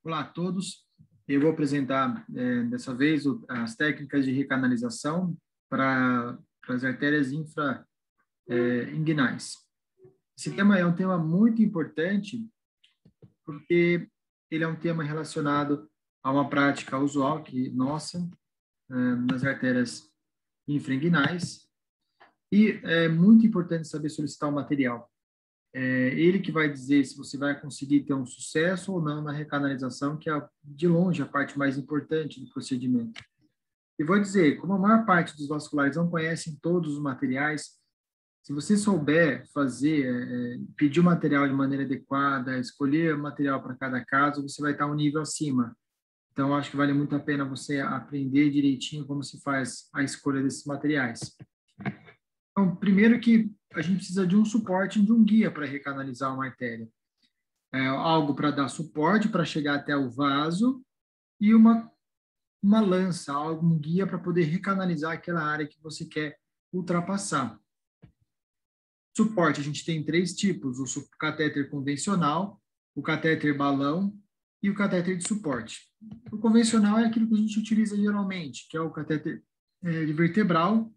Olá a todos. Eu vou apresentar dessa vez as técnicas de recanalização para as artérias infrainguinais. Esse tema é um tema muito importante porque ele é um tema relacionado a uma prática usual nossa nas artérias infrainguinais, e é muito importante saber solicitar o material. É ele que vai dizer se você vai conseguir ter um sucesso ou não na recanalização, que é, de longe, a parte mais importante do procedimento. E vou dizer, como a maior parte dos vasculares não conhecem todos os materiais, se você souber pedir o material de maneira adequada, escolher o material para cada caso, você vai estar um nível acima. Então, acho que vale muito a pena você aprender direitinho como se faz a escolha desses materiais. Então, primeiro que a gente precisa de um suporte, de um guia para recanalizar uma artéria. Algo para dar suporte, para chegar até o vaso, e uma lança, um guia para poder recanalizar aquela área que você quer ultrapassar. Suporte, a gente tem 3 tipos: o catéter convencional, o catéter balão e o catéter de suporte. O convencional é aquilo que a gente utiliza geralmente, que é o catéter de vertebral,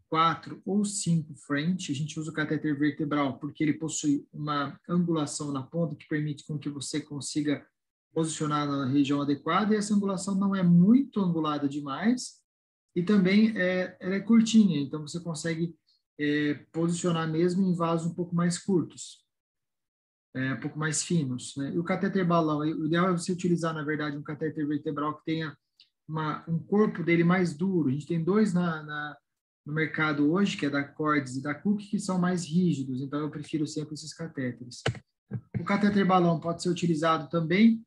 4 ou 5 French. A gente usa o catéter vertebral porque ele possui uma angulação na ponta que permite com que você consiga posicionar na região adequada, e essa angulação não é muito angulada demais, e também ela é curtinha, então você consegue posicionar mesmo em vasos um pouco mais curtos, um pouco mais finos, né? E o catéter balão, o ideal é você utilizar, na verdade, um catéter vertebral que tenha um corpo dele mais duro. A gente tem 2 no mercado hoje, que é da Cordes e da Cook, que são mais rígidos, então eu prefiro sempre esses catéteres. O catéter balão pode ser utilizado também,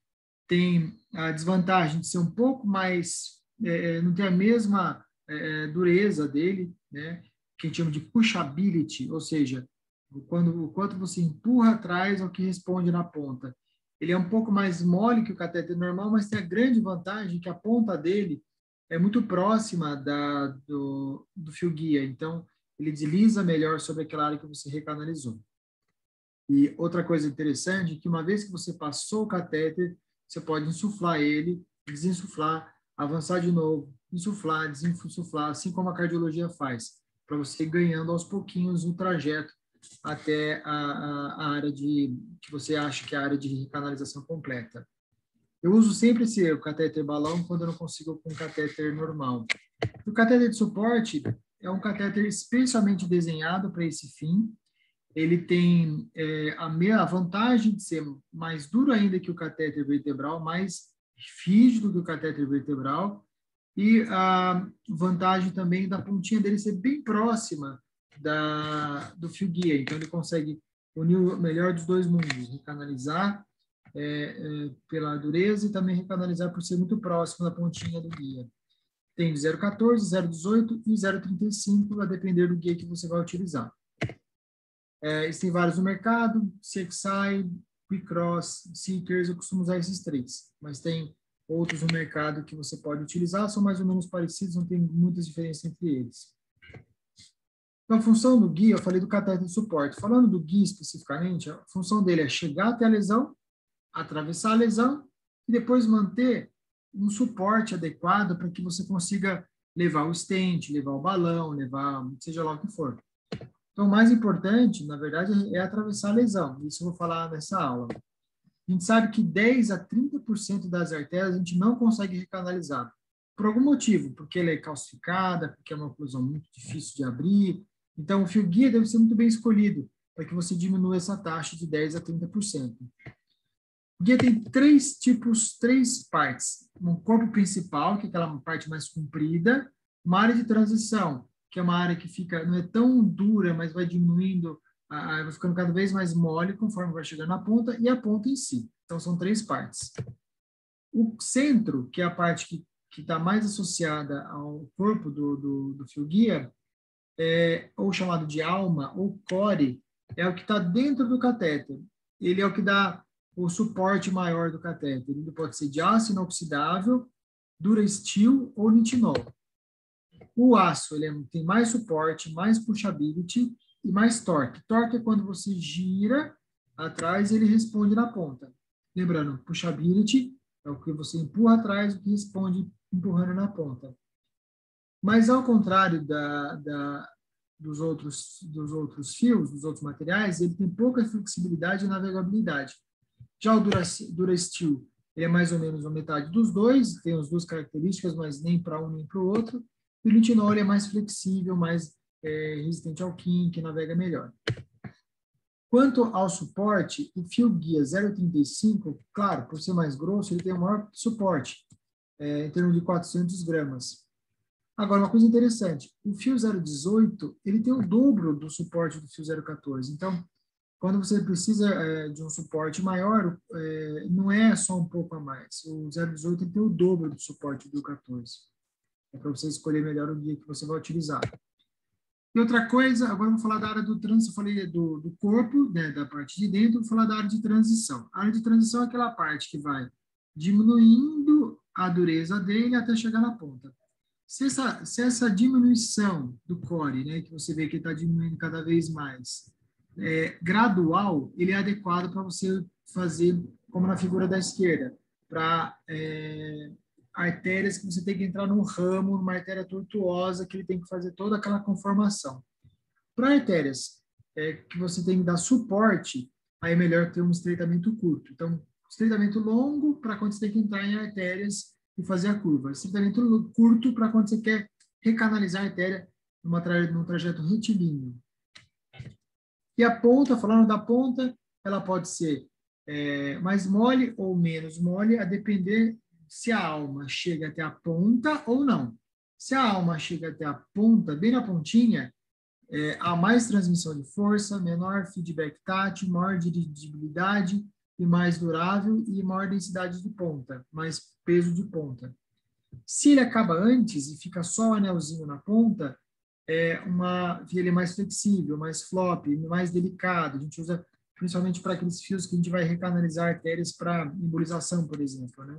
tem a desvantagem de ser um pouco mais, não ter a mesma dureza dele, né, que a gente chama de pushability, ou seja, o quanto você empurra atrás ao que responde na ponta. Ele é um pouco mais mole que o catéter normal, mas tem a grande vantagem que a ponta dele é muito próxima do fio guia, então ele desliza melhor sobre aquela área que você recanalizou. E outra coisa interessante é que uma vez que você passou o catéter, você pode insuflar ele, desinsuflar, avançar de novo, insuflar, desinsuflar, assim como a cardiologia faz, para você ir ganhando aos pouquinhos o trajeto até a área que você acha que é a área de recanalização completa. Eu uso sempre o catéter balão quando eu não consigo com o catéter normal. O catéter de suporte é um catéter especialmente desenhado para esse fim. Ele tem a vantagem de ser mais duro ainda que o catéter vertebral, mais rígido que o catéter vertebral, e a vantagem também da pontinha dele ser bem próxima do fio guia. Então, ele consegue unir o melhor dos 2 mundos, recanalizar pela dureza e também recanalizar por ser muito próximo da pontinha do guia. Tem 0,14, 0,18 e 0,35, a depender do guia que você vai utilizar. Existem vários no mercado: CXI, Quickcross, Seekers. Eu costumo usar esses 3, mas tem outros no mercado que você pode utilizar, são mais ou menos parecidos, não tem muitas diferenças entre eles. Então, a função do guia, eu falei do catéter de suporte. Falando do guia especificamente, a função dele é chegar até a lesão, atravessar a lesão e depois manter um suporte adequado para que você consiga levar o stent, levar o balão, levar seja lá o que for. Então, o mais importante, na verdade, é atravessar a lesão. Isso eu vou falar nessa aula. A gente sabe que 10 a 30% das artérias a gente não consegue recanalizar. Por algum motivo, porque ela é calcificada, porque é uma oclusão muito difícil de abrir. Então, o fio guia deve ser muito bem escolhido para que você diminua essa taxa de 10 a 30%. O guia tem 3 partes. Um corpo principal, que é aquela parte mais comprida, uma área de transição, que é uma área que não é tão dura, mas vai diminuindo, vai ficando cada vez mais mole conforme vai chegando na ponta, e a ponta em si. Então, são 3 partes. O centro, que é a parte que está mais associada ao corpo do fio guia, ou chamado de alma, ou core, é o que está dentro do catéter. Ele é o que dá o suporte maior do catéter. Ele pode ser de aço inoxidável, Durasteel ou nitinol. O aço tem mais suporte, mais pushability e mais torque. Torque é quando você gira atrás e ele responde na ponta. Lembrando, pushability É o que você empurra atrás, o que responde empurrando na ponta. Mas, ao contrário dos outros fios, dos outros materiais, ele tem pouca flexibilidade e navegabilidade. Já o Durasteel, ele é mais ou menos a metade dos dois, tem as duas características, mas nem para um nem para o outro. E o nitinol é mais flexível, mais resistente ao kink, navega melhor. Quanto ao suporte, o fio guia 0,35, claro, por ser mais grosso, ele tem o maior suporte, em termos de 400 gramas. Agora, uma coisa interessante, o fio 0,18, ele tem o dobro do suporte do fio 0,14. Então, quando você precisa de um suporte maior, não é só um pouco a mais. O 0,18 ele tem o dobro do suporte do 14. É para você escolher melhor o guia que você vai utilizar. E outra coisa, agora vou falar da área do trânsito, eu falei do corpo, né, da parte de dentro, vou falar da área de transição. A área de transição é aquela parte que vai diminuindo a dureza dele até chegar na ponta. Se essa diminuição do core, né, que você vê que está diminuindo cada vez mais, gradual, ele é adequado para você fazer, como na figura da esquerda, para artérias que você tem que entrar num ramo, numa artéria tortuosa, que ele tem que fazer toda aquela conformação. Para artérias que você tem que dar suporte, aí é melhor ter um estreitamento curto. Então, estreitamento longo para quando você tem que entrar em artérias e fazer a curva. Estreitamento curto para quando você quer recanalizar a artéria num trajeto retilíneo. E a ponta, falando da ponta, ela pode ser mais mole ou menos mole, a depender se a alma chega até a ponta ou não. Se a alma chega até a ponta, bem na pontinha, há mais transmissão de força, menor feedback tátil, maior dirigibilidade e mais durável e maior densidade de ponta, mais peso de ponta. Se ele acaba antes e fica só o anelzinho na ponta, ele é mais flexível, mais flop, mais delicado. A gente usa principalmente para aqueles fios que a gente vai recanalizar artérias para embolização, por exemplo, né?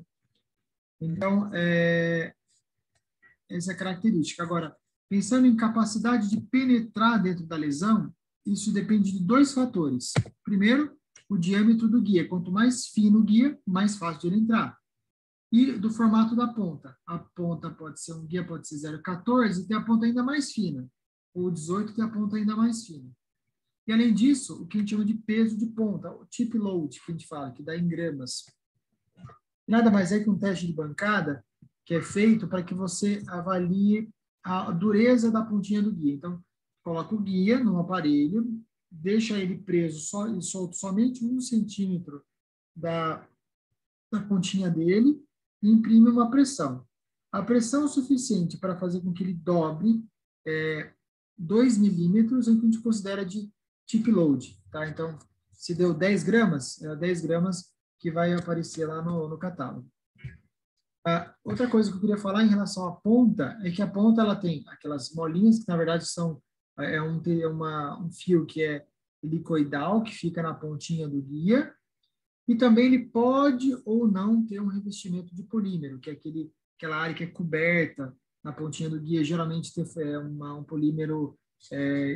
Então, essa é a característica. Agora, pensando em capacidade de penetrar dentro da lesão, isso depende de dois fatores. Primeiro, o diâmetro do guia. Quanto mais fino o guia, mais fácil de ele entrar. E do formato da ponta. A ponta pode ser, um guia pode ser 0,14 e tem a ponta ainda mais fina. Ou 18 tem a ponta ainda mais fina. E, além disso, o que a gente chama de peso de ponta, o tip load, que a gente fala, que dá em gramas. Nada mais é que um teste de bancada que é feito para que você avalie a dureza da pontinha do guia. Então, coloca o guia num aparelho, deixa ele preso e solto somente 1 centímetro da pontinha dele e imprime uma pressão. A pressão suficiente para fazer com que ele dobre 2 milímetros é o que a gente considera de tip load. Tá? Então, se deu 10 gramas, é 10 gramas que vai aparecer lá no catálogo. Outra coisa que eu queria falar em relação à ponta é que a ponta ela tem aquelas molinhas que na verdade são um fio que é helicoidal, que fica na pontinha do guia, e também ele pode ou não ter um revestimento de polímero, que é aquela área que é coberta na pontinha do guia, geralmente tem um polímero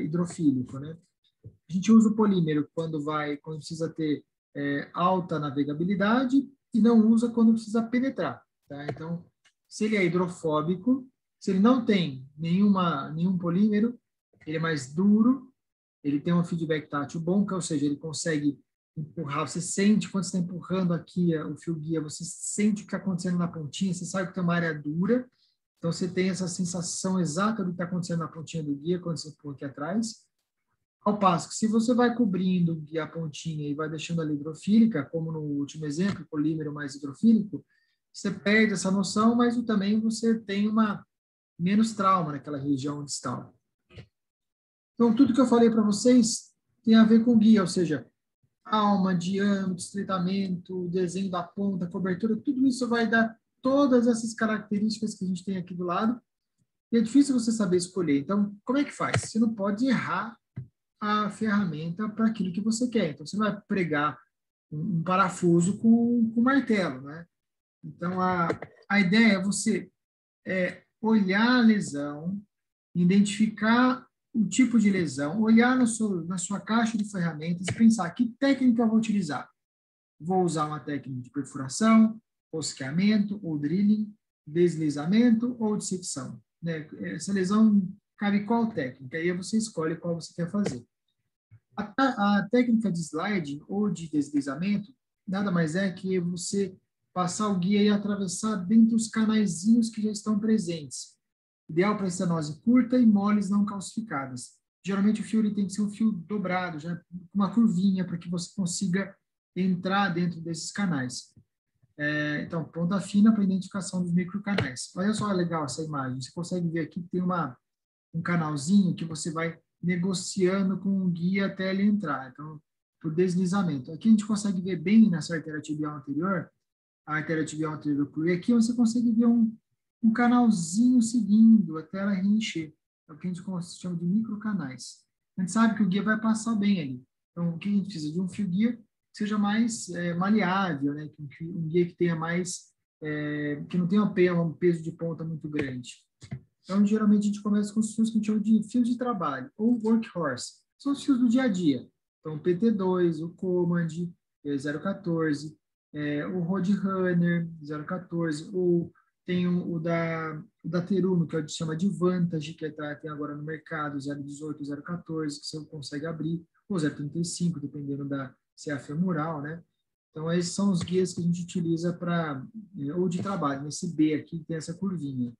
hidrofílico, né? A gente usa o polímero quando precisa ter alta navegabilidade e não usa quando precisa penetrar. Tá? Então, se ele é hidrofóbico, se ele não tem nenhum polímero, ele é mais duro, ele tem um feedback tátil bom, ou seja, ele consegue empurrar, você sente quando você está empurrando aqui o fio guia, você sente o que está acontecendo na pontinha, você sabe que tem uma área dura, então você tem essa sensação exata do que está acontecendo na pontinha do guia quando você empurra aqui atrás. Ao passo que se você vai cobrindo a pontinha e vai deixando ela hidrofílica, como no último exemplo, polímero mais hidrofílico, você perde essa noção, mas também você tem menos trauma naquela região distal. Então, tudo que eu falei para vocês tem a ver com guia, ou seja, alma, diâmetro, estreitamento, desenho da ponta, cobertura, tudo isso vai dar todas essas características que a gente tem aqui do lado. E é difícil você saber escolher. Então, como é que faz? Você não pode errar a ferramenta para aquilo que você quer. Então, você não vai pregar um parafuso com martelo, né? Então, a ideia é você olhar a lesão, identificar o tipo de lesão, olhar na sua caixa de ferramentas e pensar que técnica eu vou utilizar. Vou usar uma técnica de perfuração, rosqueamento ou drilling, deslizamento ou dissecção. Né? Essa lesão cabe qual técnica? Aí você escolhe qual você quer fazer. A técnica de sliding ou de deslizamento nada mais é que você passar o guia e atravessar dentro dos canaizinhos que já estão presentes. Ideal para estenose curta e moles não calcificadas. Geralmente o fio ele tem que ser um fio dobrado, já com uma curvinha, para que você consiga entrar dentro desses canais. Então, ponta fina para identificação dos microcanais. Olha só, legal essa imagem. Você consegue ver aqui que tem um canalzinho que você vai negociando com o guia até ele entrar. Então, por deslizamento. Aqui a gente consegue ver bem nessa artéria tibial anterior, a artéria tibial anterior do e aqui você consegue ver um canalzinho seguindo até ela reencher. É o que a gente chama de microcanais. A gente sabe que o guia vai passar bem ali. Então, o que a gente precisa de um fio guia que seja mais maleável, né? Um guia que tenha mais, que não tenha um peso de ponta muito grande. Então, geralmente, a gente começa com os fios que a gente chama de fios de trabalho, ou workhorse. São os fios do dia a dia. Então, o PT2, o Command 014, o Roadrunner 014, ou tem o da Terumo, que a gente chama de Vantage, que tem agora no mercado, 018, 014, que você consegue abrir, ou 035, dependendo se é a femoral, né? Então, esses são os guias que a gente utiliza para, ou de trabalho, nesse B aqui, que tem essa curvinha.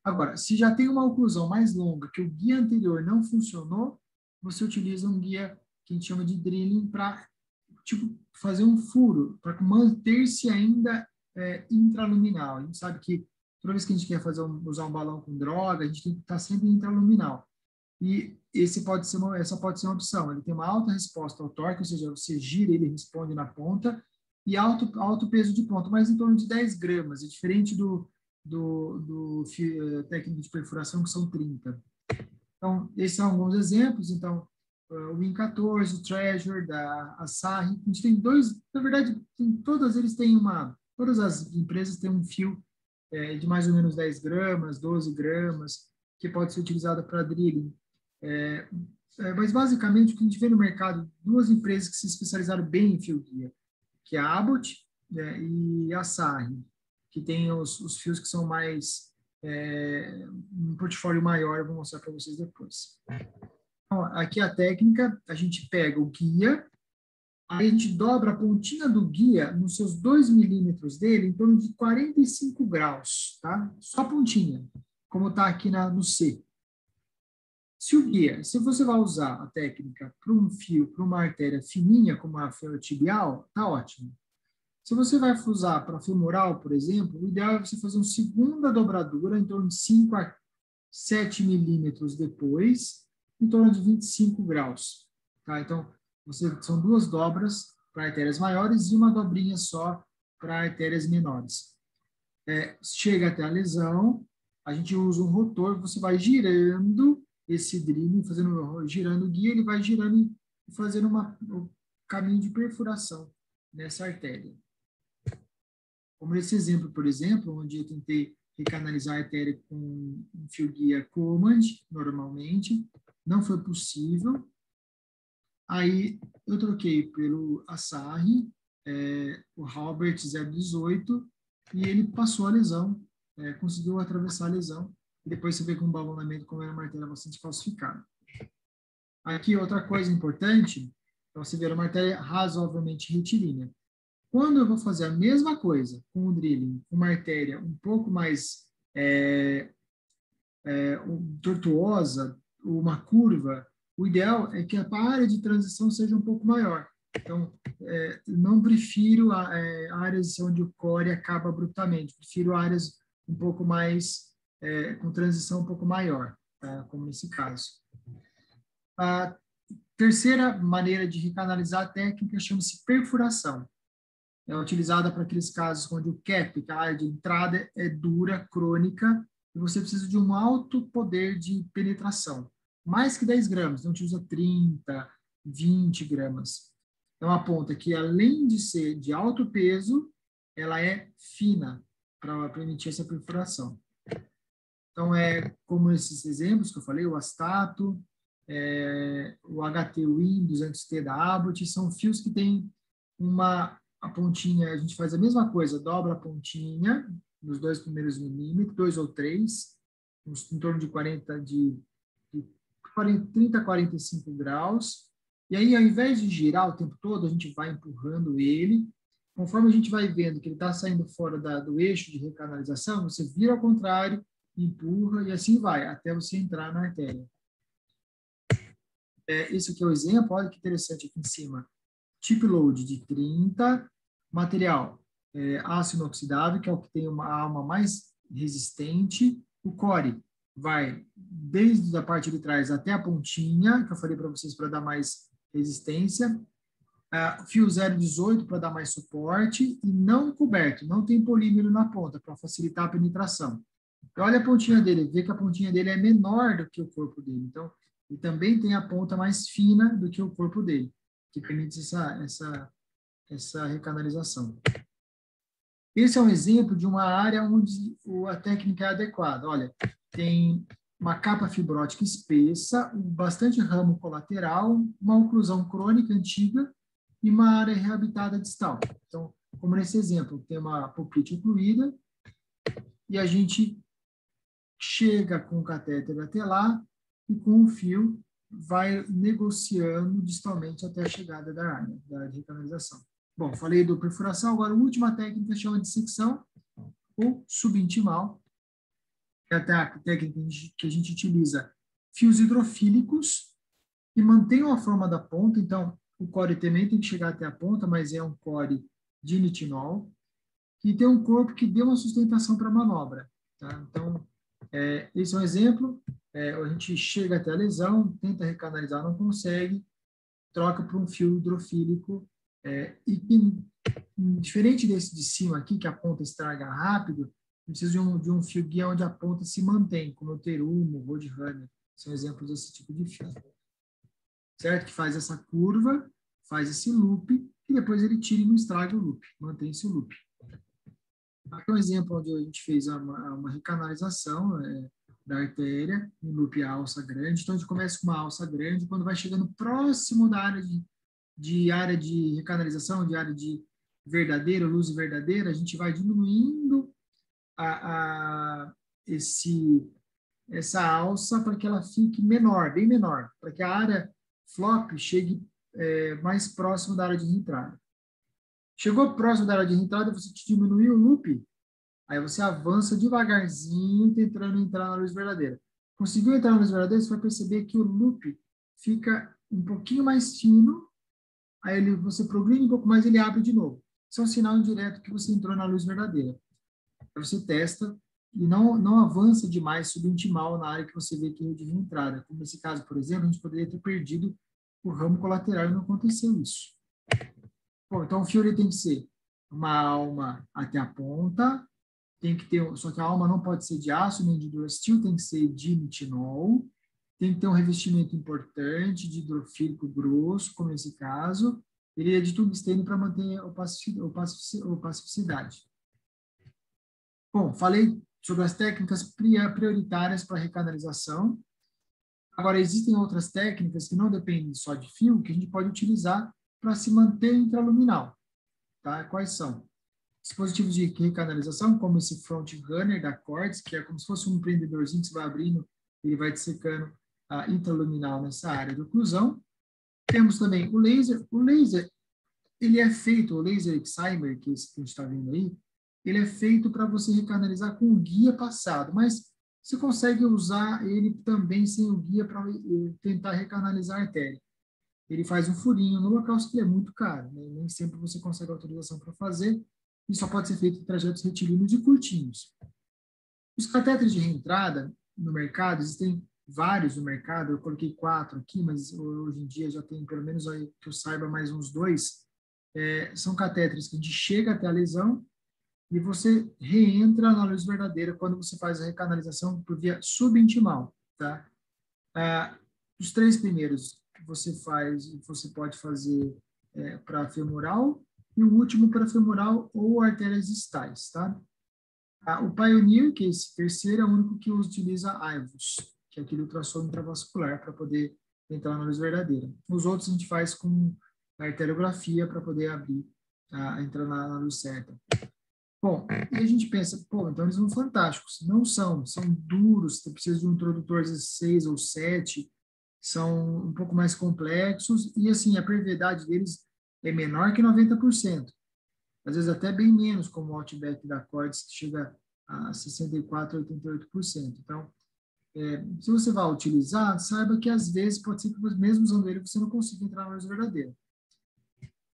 Agora, se já tem uma oclusão mais longa, que o guia anterior não funcionou, você utiliza um guia que a gente chama de drilling para fazer um furo, para manter-se ainda intraluminal. A gente sabe que toda vez que a gente quer usar um balão com droga, a gente tem que estar sempre intraluminal. E essa pode ser uma opção. Ele tem uma alta resposta ao torque, ou seja, você gira, ele responde na ponta, e alto peso de ponta, mas em torno de 10 gramas. É diferente do técnico de perfuração, que são 30. Então, esses são alguns exemplos. Então, o Win 14, o Treasure, da Asahi. A gente tem dois, na verdade, todas as empresas têm um fio de mais ou menos 10 gramas, 12 gramas, que pode ser utilizado para drilling. Mas, basicamente, o que a gente vê no mercado, duas empresas que se especializaram bem em fio guia, que é a Abbott e a Asahi, que tem os fios que são mais um portfólio maior, eu vou mostrar para vocês depois. Então, aqui a técnica, a gente pega o guia, aí a gente dobra a pontinha do guia nos seus 2 milímetros dele, em torno de 45 graus, tá? Só a pontinha, como está aqui no C. Se você vai usar a técnica para um fio, para uma artéria fininha, como a tibial, tá ótimo. Se você vai usar para femoral, por exemplo, o ideal é você fazer uma segunda dobradura em torno de 5 a 7 milímetros depois, em torno de 25 graus. Tá? Então, são duas dobras para artérias maiores e uma dobrinha só para artérias menores. Chega até a lesão, a gente usa um rotor, você vai girando esse drilling, girando o guia, ele vai girando e fazendo um caminho de perfuração nessa artéria. Como esse exemplo, por exemplo, onde eu tentei recanalizar a artéria com um fio guia Command, normalmente, não foi possível. Aí eu troquei pelo Asahi, o Halbert 018, e ele passou a lesão, conseguiu atravessar a lesão. E depois você vê com o balonamento como era uma artéria bastante calcificada. Aqui, outra coisa importante, você vê uma artéria razoavelmente retilínea. Quando eu vou fazer a mesma coisa com o drilling, uma artéria um pouco mais tortuosa, uma curva, o ideal é que a área de transição seja um pouco maior. Então, não prefiro áreas onde o core acaba abruptamente, prefiro áreas um pouco mais, com transição um pouco maior, tá? Como nesse caso. A terceira maneira de recanalizar a técnica chama-se perfuração. É utilizada para aqueles casos onde o cap, que a área de entrada, é dura, crônica, e você precisa de um alto poder de penetração. Mais que 10 gramas, então a gente usa 30, 20 gramas. É uma ponta que, além de ser de alto peso, ela é fina para permitir essa perfuração. Então, como esses exemplos que eu falei, o Astato, o HT Win 200T da Abbott, são fios que têm uma a pontinha, a gente faz a mesma coisa, dobra a pontinha nos 2 primeiros milímetros, 2 ou 3, em torno de 30 a 45 graus. E aí, ao invés de girar o tempo todo, a gente vai empurrando ele. Conforme a gente vai vendo que ele está saindo fora do eixo de recanalização, você vira ao contrário, empurra e assim vai, até você entrar na artéria. Esse aqui é o exemplo, olha que interessante aqui em cima. Tip load de 30, material aço inoxidável, que é o que tem uma alma mais resistente. O core vai desde a parte de trás até a pontinha, que eu falei para vocês para dar mais resistência. Fio 0,18 para dar mais suporte e não coberto, não tem polímero na ponta para facilitar a penetração. Olha a pontinha dele, vê que a pontinha dele é menor do que o corpo dele. Então, ele também tem a ponta mais fina do que o corpo dele, que permite essa recanalização. Esse é um exemplo de uma área onde a técnica é adequada. Olha, tem uma capa fibrótica espessa, bastante ramo colateral, uma oclusão crônica antiga e uma área reabitada distal. Então, como nesse exemplo, tem uma poplite ocluída e a gente chega com o catéter até lá e com o fio vai negociando distalmente até a chegada da área da recanalização. Bom, falei do perfuração, agora a última técnica chama de secção ou subintimal, que é a técnica que a gente utiliza fios hidrofílicos que mantêm a forma da ponta, então o core também tem que chegar até a ponta, mas é um core de nitinol, que tem um corpo que dê uma sustentação para a manobra. Tá? Então, esse é um exemplo, a gente chega até a lesão, tenta recanalizar, não consegue, troca para um fio hidrofílico, e diferente desse de cima aqui, que a ponta estraga rápido, precisa de um fio guia onde a ponta se mantém, como o terumo, o roadrunner, são exemplos desse tipo de fio. Certo? Que faz essa curva, faz esse loop, e depois ele tira e não estraga o loop, mantém esse loop. Aqui é um exemplo onde a gente fez uma recanalização da artéria, em loop a alça grande. Então, a gente começa com uma alça grande, quando vai chegando próximo da área área de recanalização, de área de verdadeira, luz verdadeira, a gente vai diminuindo essa alça para que ela fique menor, bem menor, para que a área flop chegue mais próximo da área de reentrada. Chegou próximo da área de reentrada, você diminuiu o loop, aí você avança devagarzinho, tentando entrar na luz verdadeira. Conseguiu entrar na luz verdadeira, você vai perceber que o loop fica um pouquinho mais fino, aí você progride um pouco mais, ele abre de novo. Isso é um sinal indireto que você entrou na luz verdadeira. Aí você testa e não avança demais subintimal na área que você vê que é de reentrada. Como nesse caso, por exemplo, a gente poderia ter perdido o ramo colateral e não aconteceu isso. Bom, então o fio ele tem que ser uma alma até a ponta, tem que ter, só que a alma não pode ser de aço nem de durasteel, tem que ser de nitinol, tem que ter um revestimento importante de hidrofílico grosso, como nesse caso, ele é de tungstênio para manter a opacidade. Bom, falei sobre as técnicas prioritárias para recanalização. Agora, existem outras técnicas que não dependem só de fio, que a gente pode utilizar para se manter intraluminal. Tá? Quais são? Dispositivos de recanalização, como esse front runner da Cords, que é como se fosse um prendedorzinho que você vai abrindo, ele vai dessecando a intraluminal nessa área de oclusão. Temos também o laser. O laser, ele é feito, o laser excimer, que a gente está vendo aí, ele é feito para você recanalizar com o guia passado, mas você consegue usar ele também sem o guia para tentar recanalizar a artéria. Ele faz um furinho no local, que é muito caro, né? Nem sempre você consegue autorização para fazer, e só pode ser feito em trajetos retilíneos e curtinhos. Os catéteres de reentrada no mercado, existem vários no mercado, eu coloquei 4 aqui, mas hoje em dia já tem pelo menos, aí, que eu saiba, mais uns 2. São catéteres que a gente chega até a lesão e você reentra na luz verdadeira quando você faz a recanalização por via subintimal. Tá? Os 3 primeiros você pode fazer para femoral, e o último para femoral ou artérias distais, tá? O Pioneer, que é esse terceiro, é o único que utiliza IVUS, que é aquele ultrassom intravascular para poder entrar na luz verdadeira. Os outros a gente faz com a arteriografia para poder abrir a entrar na luz certa. Bom, e a gente pensa, pô, então eles são fantásticos. Não são, são duros, você precisa de um introdutor 6 ou 7, são um pouco mais complexos, e assim, a perviedade deles é menor que 90%. Às vezes até bem menos, como o Outback da Cordes, que chega a 64%, 88%. Então, se você vai utilizar, saiba que às vezes pode ser que mesmo usando ele, você não consiga entrar na luz verdadeira.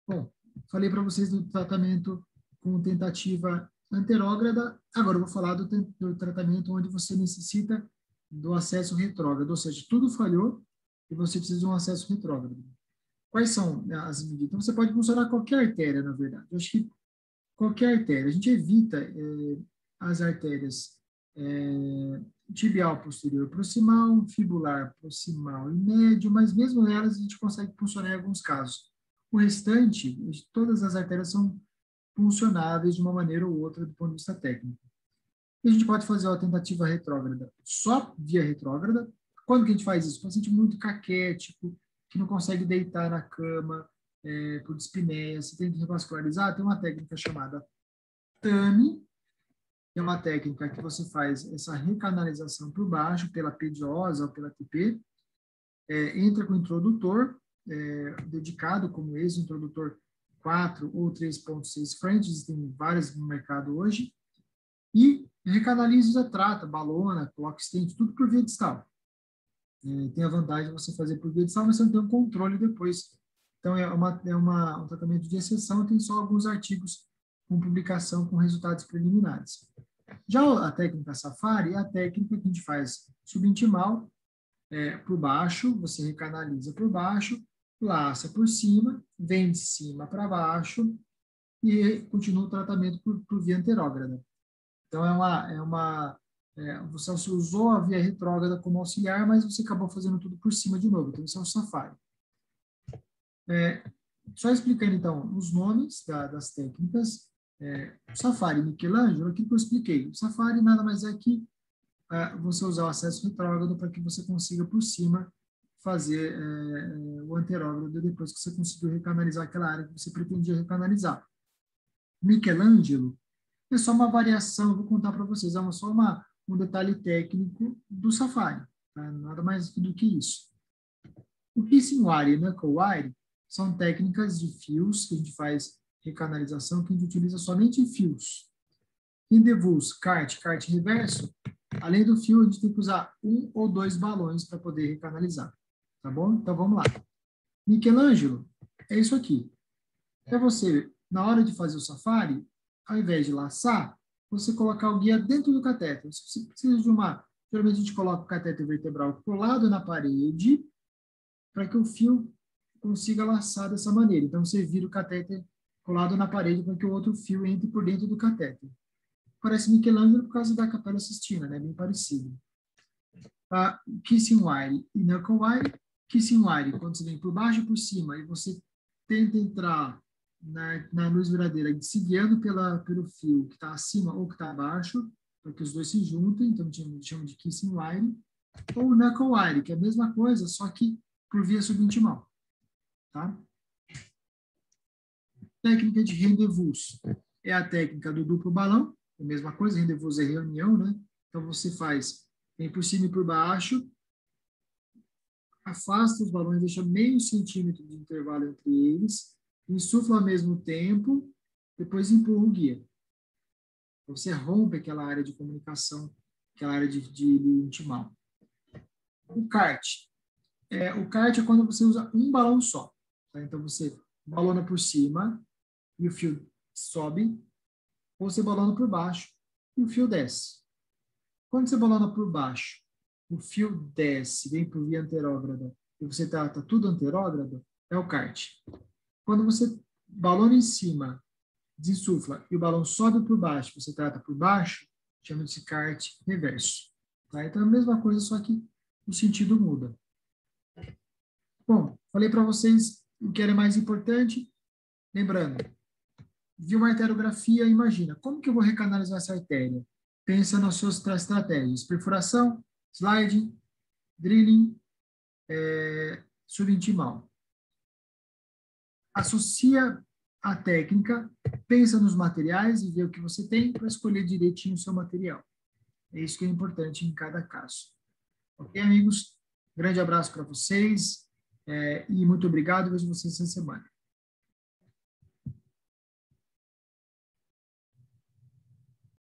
Bom, falei para vocês do tratamento com tentativa anterógrada, agora eu vou falar do tratamento onde você necessita do acesso retrógrado, ou seja, tudo falhou e você precisa de um acesso retrógrado. Quais são as medidas? Então, você pode funcionar qualquer artéria, na verdade. Eu acho que qualquer artéria. A gente evita as artérias tibial posterior proximal, fibular proximal e médio, mas mesmo nelas a gente consegue funcionar em alguns casos. O restante, todas as artérias são funcionáveis de uma maneira ou outra do ponto de vista técnico. E a gente pode fazer uma tentativa retrógrada só via retrógrada. Quando que a gente faz isso? O paciente muito caquético, que não consegue deitar na cama, por dispneia, você tem que revascularizar, tem uma técnica chamada TAMI, que é uma técnica que você faz essa recanalização por baixo, pela pediosa ou pela TP, entra com o introdutor, dedicado como esse, introdutor 4 ou 3.6 French, existem vários no mercado hoje, e recanaliza, trata, balona, coloca stent, tudo por via distal. Tem a vantagem de você fazer por via distal, mas você não tem um controle depois. Então, um tratamento de exceção, tem só alguns artigos com publicação com resultados preliminares. Já a técnica Safari é a técnica que a gente faz subintimal, por baixo, você recanaliza por baixo, laça por cima, vem de cima para baixo e continua o tratamento por via anterógrada. Então, você usou a via retrógrada como auxiliar, mas você acabou fazendo tudo por cima de novo. Então, isso é o Safari. Só explicando, então, os nomes das técnicas. Safari e Michelangelo, aquilo que eu expliquei. O Safari nada mais é que você usar o acesso retrógrado para que você consiga, por cima, fazer o anterógrado depois que você conseguiu recanalizar aquela área que você pretendia recanalizar. Michelangelo é só uma variação, eu vou contar para vocês, só um detalhe técnico do Safari, tá? Nada mais do que isso. O kissing wire e knuckle wire são técnicas de fios que a gente faz recanalização, que a gente utiliza somente em fios. Rendezvous, kart reverso, além do fio, a gente tem que usar 1 ou 2 balões para poder recanalizar. Tá bom? Então, vamos lá. Michelangelo é isso aqui. É você, na hora de fazer o Safari, ao invés de laçar, você colocar o guia dentro do catéter. Se você precisa de geralmente a gente coloca o catéter vertebral colado na parede para que o fio consiga laçar dessa maneira. Então, você vira o catéter colado na parede para que o outro fio entre por dentro do catéter. Parece Michelangelo por causa da Capela Sistina, né? Bem parecido. Kissing wire e knuckle wire. Kissing wire, quando você vem por baixo e por cima, e você tenta entrar na luz verdadeira, se guiando pelo fio que está acima ou que está abaixo, para que os dois se juntem, então a gente chama de kissing wire. Ou knuckle wire, que é a mesma coisa, só que por via subintimal. Tá? Técnica de rendezvous é a técnica do duplo balão, a mesma coisa, rendezvous é reunião, né? Então você vem por cima e por baixo, afasta os balões, deixa meio centímetro de intervalo entre eles, insufla ao mesmo tempo, depois empurra o guia. Você rompe aquela área de comunicação, aquela área de intimal. O kart. O kart é quando você usa um balão só. Tá? Então você balona por cima e o fio sobe, ou você balona por baixo e o fio desce. Quando você balona por baixo, o fio desce, vem por via anterógrada, e você trata tudo anterógrado, é o kart. Quando você balona em cima, desinsufla, e o balão sobe por baixo, você trata por baixo, chama-se kart reverso. Tá? Então é a mesma coisa, só que o sentido muda. Bom, falei para vocês o que era mais importante. Lembrando, viu uma arteriografia, imagina, como que eu vou recanalizar essa artéria? Pensa nas suas estratégias: perfuração, sliding, drilling, subintimal. Associa a técnica, pensa nos materiais e vê o que você tem para escolher direitinho o seu material. É isso que é importante em cada caso. Ok, amigos? Grande abraço para vocês e muito obrigado. Vejo vocês essa semana.